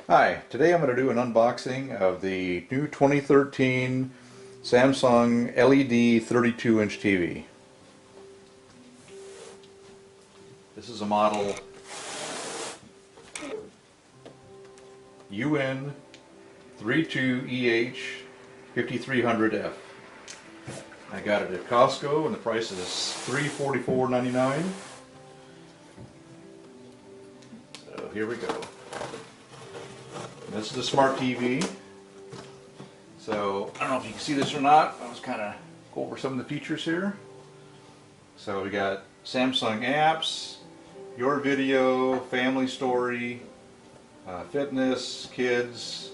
Hi, today I'm going to do an unboxing of the new 2013 Samsung LED 32-inch TV. This is a model UN32EH5300F. I got it at Costco and the price is $344.99. So here we go. This is a smart TV, so I don't know if you can see this or not. I'll just kind of go over some of the features here. So we got Samsung apps, your video, family story, fitness, kids,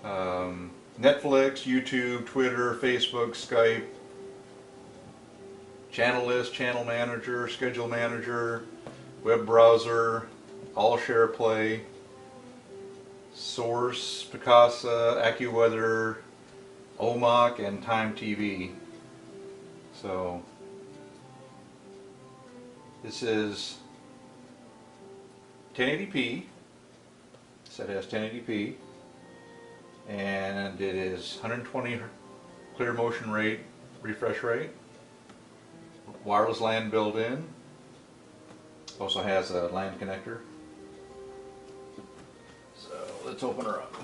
Netflix, YouTube, Twitter, Facebook, Skype, channel list, channel manager, schedule manager, web browser, all share play, Source, Picasa, AccuWeather, OMOC, and Time TV. So this is 1080p. So it has 1080p, and it is 120 clear motion rate, refresh rate. Wireless LAN built in. Also has a LAN connector. Let's open her up.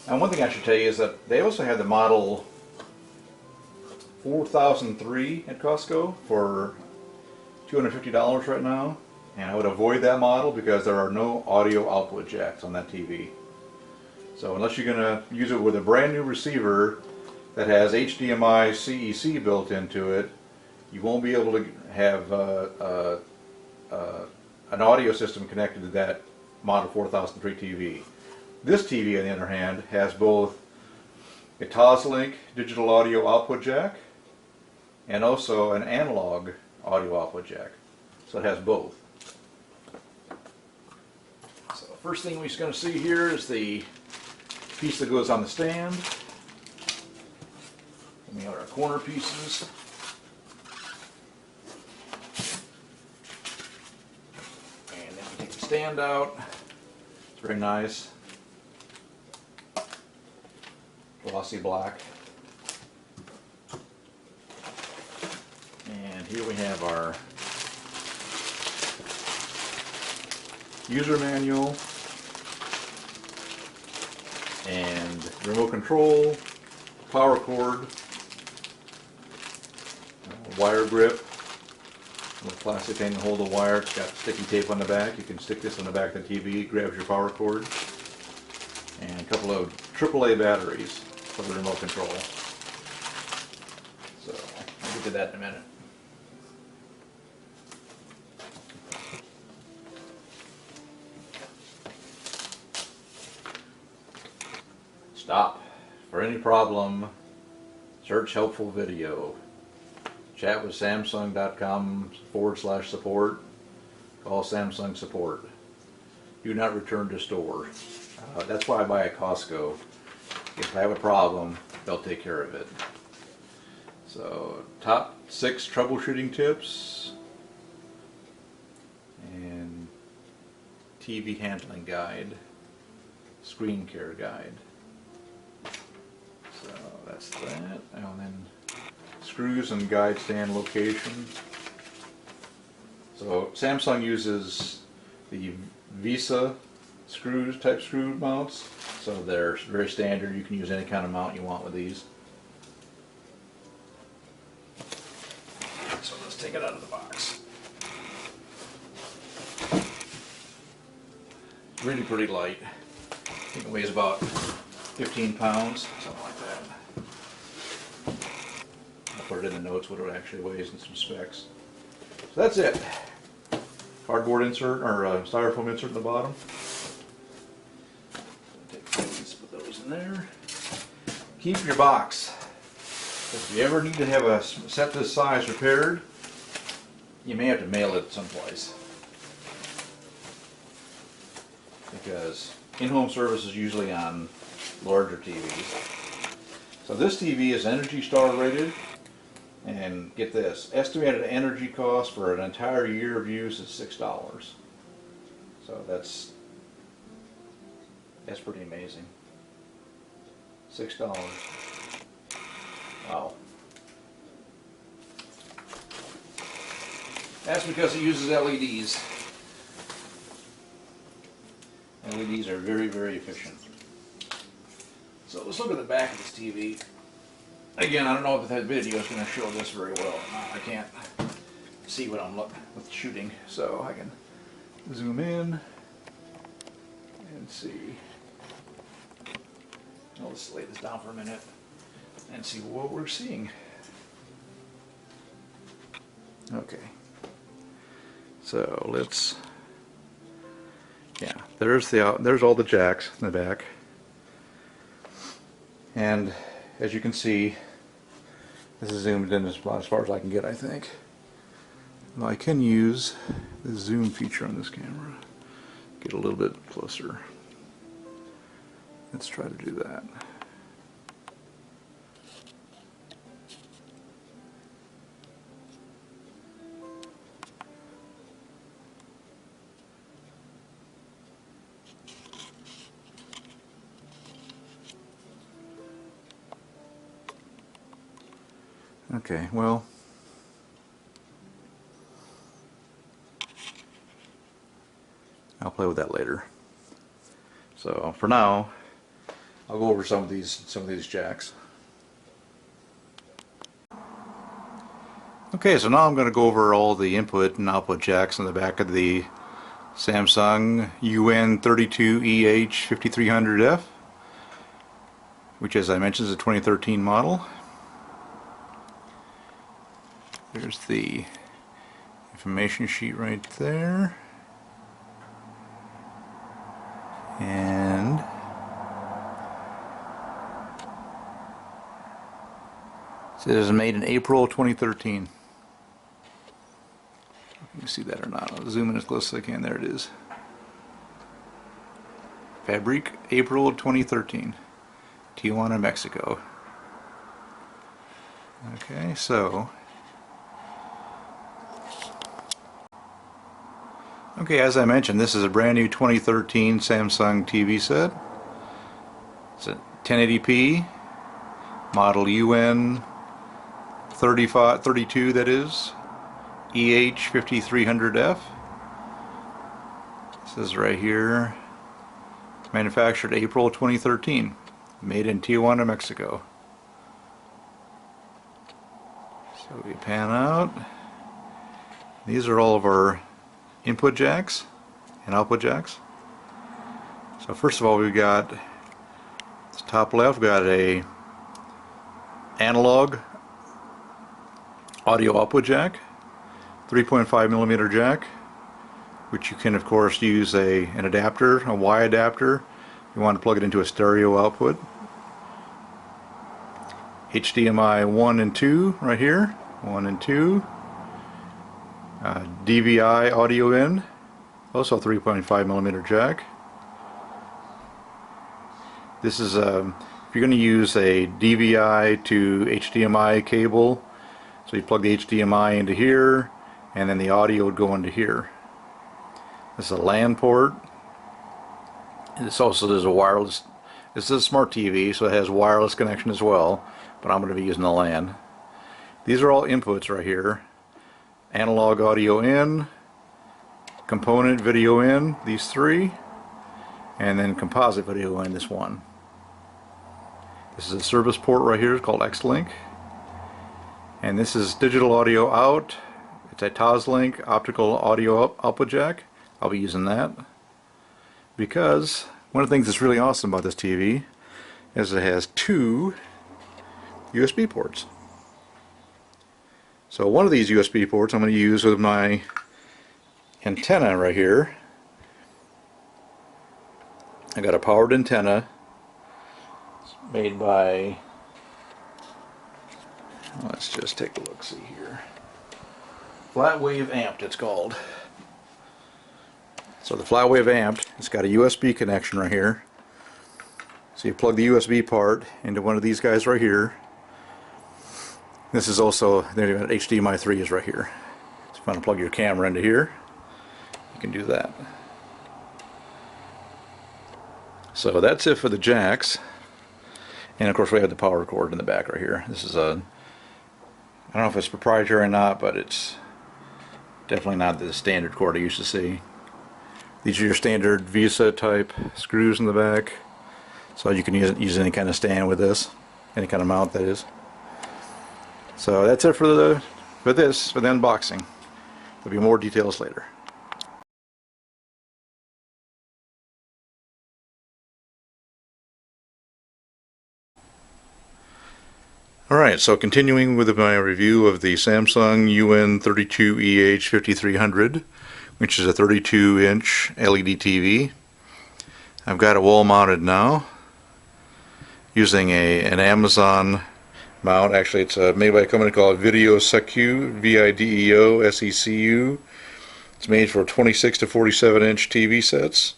Now, one thing I should tell you is that they also have the model 4003 at Costco for $250 right now. And I would avoid that model because there are no audio output jacks on that TV. So unless you're going to use it with a brand new receiver that has HDMI CEC built into it, you won't be able to have an audio system connected to that model 4003 TV. This TV, on the other hand, has both a Toslink digital audio output jack and also an analog audio output jack. So it has both. First thing we're going to see here is the piece that goes on the stand. And we have our corner pieces. And then we take the stand out. It's very nice. Glossy black. And here we have our user manual and remote control, power cord, wire grip with plastic thing to hold the wire. It's got sticky tape on the back. You can stick this on the back of the TV, it grabs your power cord, and a couple of AAA batteries for the remote control. So I'll get to that in a minute. Stop. For any problem, search helpful video. Chat with Samsung.com/support. Call Samsung support. Do not return to store. That's why I buy at Costco. If I have a problem, they'll take care of it. So, top 6 troubleshooting tips and TV handling guide, screen care guide. So that's that, and then screws and guide stand location. So Samsung uses the Visa screws, type screw mounts, so they're very standard. You can use any kind of mount you want with these. So let's take it out of the box. It's really pretty light. I think it weighs about 15 pounds, something like that. I'll put it in the notes what it actually weighs and some specs. So that's it. Cardboard insert, or styrofoam insert in the bottom. Take these, put those in there. Keep your box. If you ever need to have a set this size repaired, you may have to mail it someplace. because in-home service is usually on larger TVs. So this TV is Energy Star rated, and get this, estimated energy cost for an entire year of use is $6. So that's pretty amazing. $6. Wow. That's because it uses LEDs. LEDs are very, very efficient. So let's look at the back of this TV. Again, I don't know if that video is going to show this very well. I can't see what I'm shooting, so I can zoom in and see. Well, let's lay this down for a minute and see what we're seeing. Okay. So let's, yeah, there's all the jacks in the back, and as you can see, this is zoomed in as far as I can get, I think. Well, I can use the zoom feature on this camera. Get a little bit closer. Let's try to do that. Okay, well, I'll play with that later. So for now, I'll go over some of these jacks. Okay, so now I'm going to go over all the input and output jacks in the back of the Samsung UN32EH5300F, which, as I mentioned, is a 2013 model. There's the information sheet right there, and it says it was made in April 2013. You can see that or not? I'll zoom in as close as I can. There it is. Fabric, April 2013, Tijuana, Mexico. Okay, so. Okay, as I mentioned, this is a brand new 2013 Samsung TV set. It's a 1080p, model UN32, that is, EH5300F. It says right here, manufactured April 2013, made in Tijuana, Mexico. So we pan out. These are all of our input jacks and output jacks. So first of all, we've got this top left, we've got a analog audio output jack, 3.5mm jack, which you can of course use an adapter, a Y adapter. You want to plug it into a stereo output. HDMI 1 and 2 right here, 1 and 2. DVI audio in, also 3.5mm jack. This is if you're going to use a DVI to HDMI cable, so you plug the HDMI into here, and then the audio would go into here. This is a LAN port. This also is a wireless. This is a smart TV, so it has wireless connection as well, but I'm going to be using the LAN. These are all inputs right here. Analog audio in, component video in, these three, and then composite video in, this one. This is a service port right here, it's called X-Link, and this is digital audio out. It's a Toslink optical audio output jack. I'll be using that because one of the things that's really awesome about this TV is it has two USB ports. So one of these USB ports I'm going to use with my antenna right here. I got a powered antenna. It's made by, let's just take a look, see here. Flat wave amped, it's called. So the flat wave amped it's got a USB connection right here. So you plug the USB part into one of these guys right here. This is also, there you go, HDMI 3 is right here. So if you want to plug your camera into here, you can do that. So that's it for the jacks. And of course we have the power cord in the back right here. This is a, I don't know if it's proprietary or not, but it's definitely not the standard cord I used to see. These are your standard Visa type screws in the back. So you can use any kind of stand with this, any kind of mount that is. So that's it for the unboxing. There'll be more details later. Alright, so continuing with my review of the Samsung UN32EH5300, which is a 32-inch LED TV. I've got it wall mounted now using an Amazon mount. Actually, it's made by a company called Video Secu, VIDEO-SECU. It's made for 26 to 47 inch TV sets.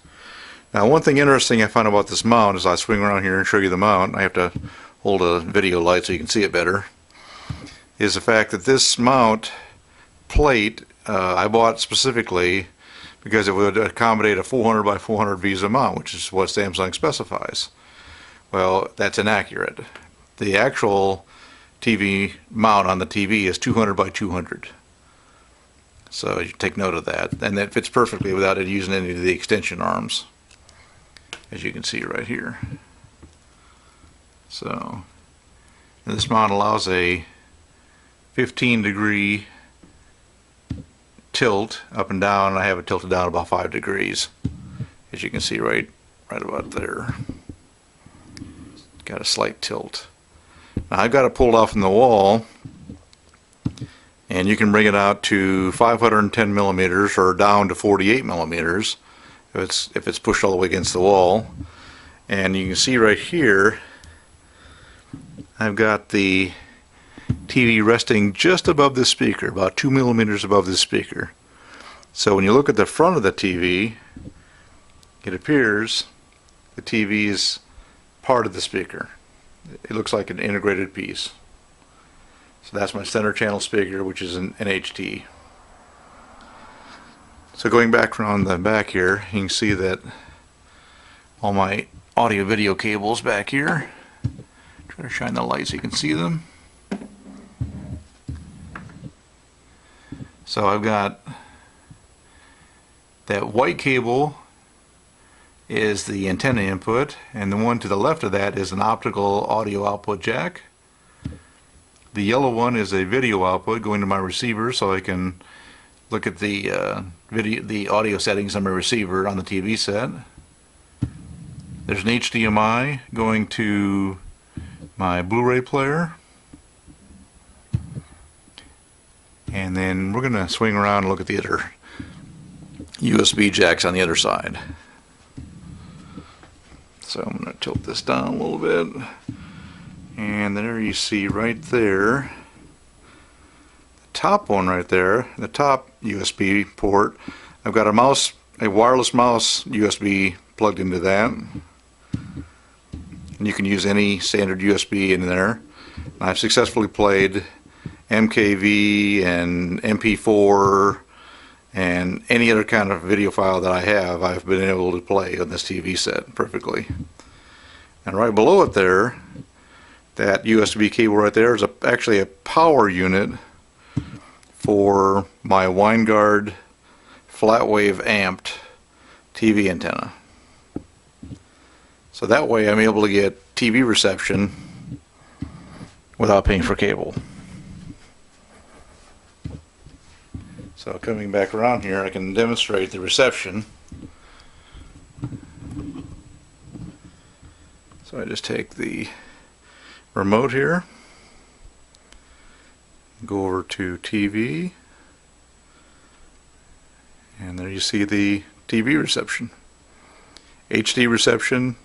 Now, one thing interesting I found about this mount is I swing around here and show you the mount. I have to hold a video light so you can see it better. Is the fact that this mount plate I bought specifically because it would accommodate a 400 by 400 Visa mount, which is what Samsung specifies. Well, that's inaccurate. The actual TV mount on the TV is 200 by 200. So you take note of that, and that fits perfectly without it using any of the extension arms, as you can see right here. So, and this mount allows a 15-degree tilt up and down. I have it tilted down about 5 degrees, as you can see right about there. Got a slight tilt. Now I've got it pulled off from the wall, and you can bring it out to 510 millimeters or down to 48 millimeters if it's pushed all the way against the wall. And you can see right here I've got the TV resting just above the speaker, about 2 millimeters above the speaker. So when you look at the front of the TV, it appears the TV is part of the speaker. It looks like an integrated piece. So that's my center channel speaker, which is an HT. So going back around the back here, you can see that all my audio video cables back here. Try to shine the light so you can see them. So I've got that white cable is the antenna input, and the one to the left of that is an optical audio output jack. The yellow one is a video output going to my receiver, so I can look at the audio settings on my receiver on the TV set. There's an HDMI going to my Blu-ray player. And then we're going to swing around and look at the other USB jacks on the other side. So I'm going to tilt this down a little bit. And there you see right there, the top one right there, the top USB port. I've got a wireless mouse USB plugged into that. And you can use any standard USB in there. I've successfully played MKV and MP4 and any other kind of video file that I have, I've been able to play on this TV set perfectly. And right below it there, that USB cable right there is actually a power unit for my Winegard flat wave amped TV antenna. So that way I'm able to get TV reception without paying for cable. So coming back around here, I can demonstrate the reception. So I just take the remote here, go over to TV, and there you see the TV reception. HD reception.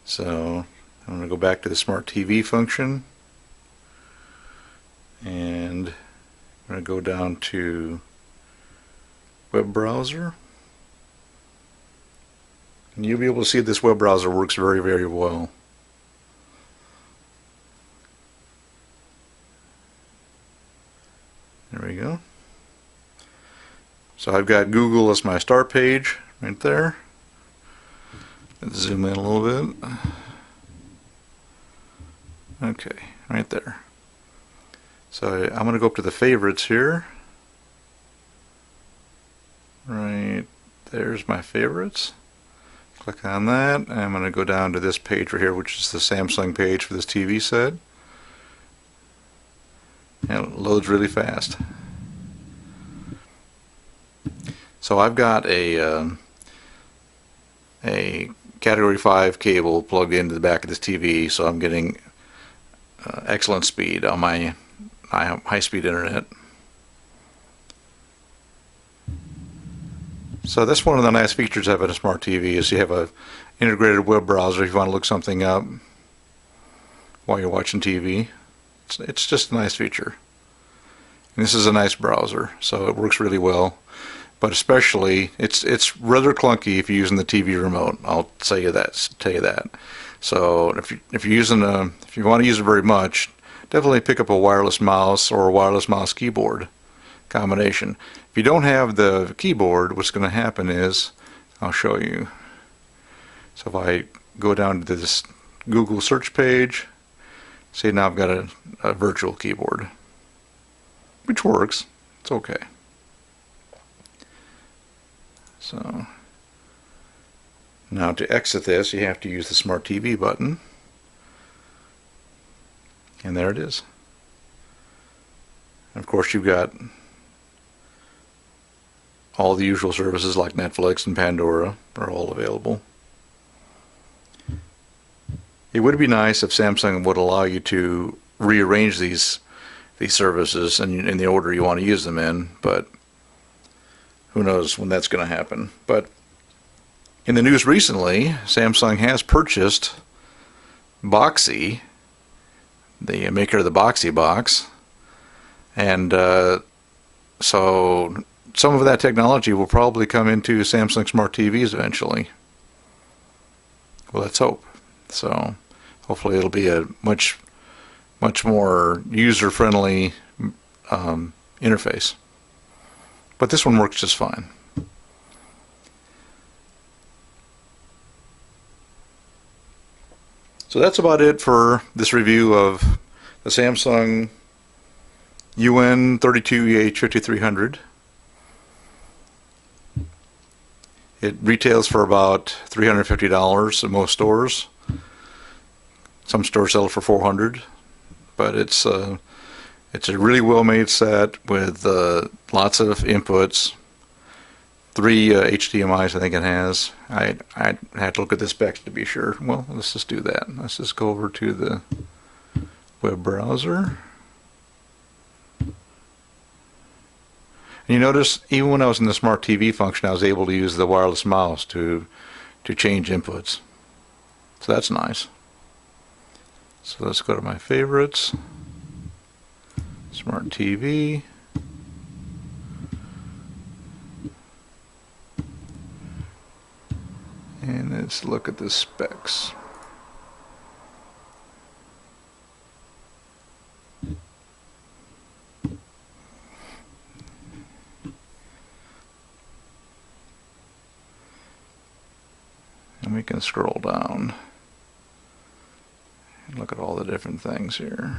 So I'm going to go back to the Smart TV function, And I'm going to go down to web browser. And you'll be able to see this web browser works very, very well. There we go. So I've got Google as my start page right there. Let's zoom in a little bit. Okay, right there. So I'm going to go up to the favorites here. Right there's my favorites. Click on that. And I'm going to go down to this page right here, which is the Samsung page for this TV set. And it loads really fast. So I've got a Category 5 cable plugged into the back of this TV, so I'm getting excellent speed on my high-speed internet. So that's one of the nice features of a smart TV is you have a integrated web browser if you want to look something up while you're watching TV. It's just a nice feature. And this is a nice browser, so it works really well. But especially, it's rather clunky if you're using the TV remote. I'll tell you that. So if you want to use it very much, definitely pick up a wireless mouse or a wireless mouse keyboard combination. If you don't have the keyboard, what's going to happen is, I'll show you. So if I go down to this Google search page, see now I've got a virtual keyboard, which works. It's okay. So now to exit this, you have to use the Smart TV button. And there it is. And of course you've got all the usual services like Netflix and Pandora are all available. It would be nice if Samsung would allow you to rearrange these services in the order you want to use them in, but who knows when that's going to happen. But in the news recently, Samsung has purchased Boxee, the maker of the Boxee box, and so some of that technology will probably come into Samsung Smart TVs eventually. Well, let's hope. So hopefully it'll be a much more user-friendly interface. But this one works just fine. So that's about it for this review of the Samsung UN32EH5300. It retails for about $350 at most stores. Some stores sell it for $400, but it's a really well-made set with lots of inputs. 3 HDMIs I think it has. I had to look at the specs to be sure. Well, let's just do that. Let's just go over to the web browser. And you notice even when I was in the Smart TV function, I was able to use the wireless mouse to change inputs. So that's nice. So let's go to my favorites. Smart TV. And let's look at the specs. And we can scroll down and look at all the different things here.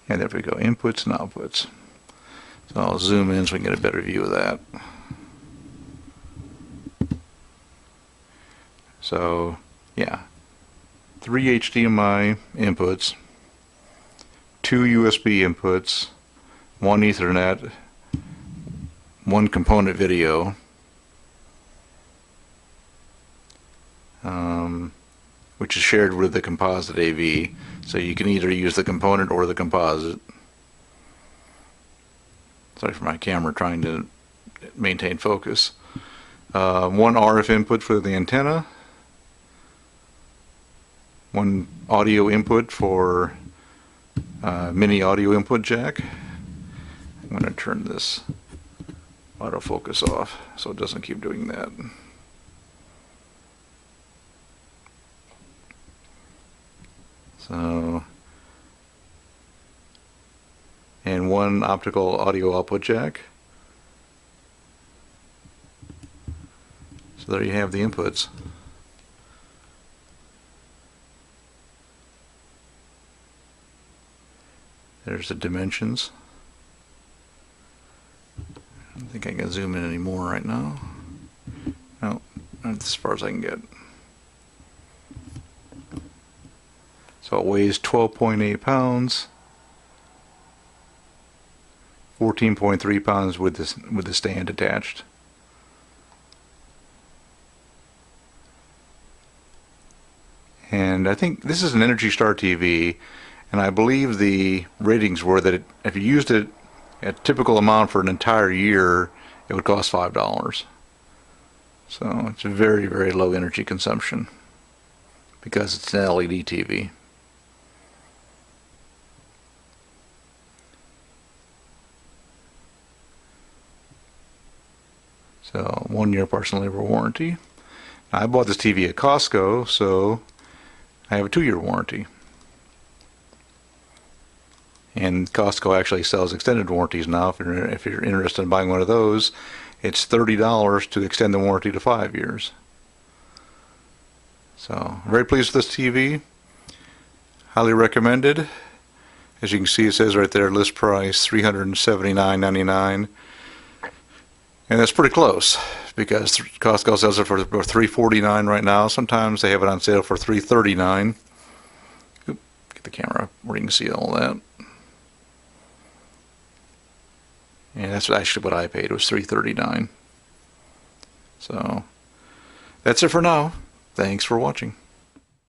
And there we go, inputs and outputs. So I'll zoom in so we can get a better view of that. So yeah, 3 HDMI inputs, 2 USB inputs, 1 Ethernet, 1 component video, which is shared with the composite AV, so you can either use the component or the composite. Sorry for my camera trying to maintain focus. one RF input for the antenna, one audio input for mini audio input jack. I'm going to turn this autofocus off so it doesn't keep doing that. So, and one optical audio output jack. So there you have the inputs. There's the dimensions. I don't think I can zoom in anymore right now. No, that's as far as I can get. So it weighs 12.8 pounds, 14.3 pounds with the stand attached. And I think this is an Energy Star TV, and I believe the ratings were that if you used it a typical amount for an entire year, it would cost $5. So it's a very, very low energy consumption because it's an LED TV. So 1 year partial labor warranty. Now, I bought this TV at Costco, so I have a 2-year warranty. And Costco actually sells extended warranties now. If you're interested in buying one of those, it's $30 to extend the warranty to 5 years. So, very pleased with this TV. Highly recommended. As you can see, it says right there, list price $379.99. And that's pretty close because Costco sells it for $349 right now. Sometimes they have it on sale for $339. Oop, get the camera where you can see all that. And that's actually what I paid, was $339. So that's it for now. Thanks for watching.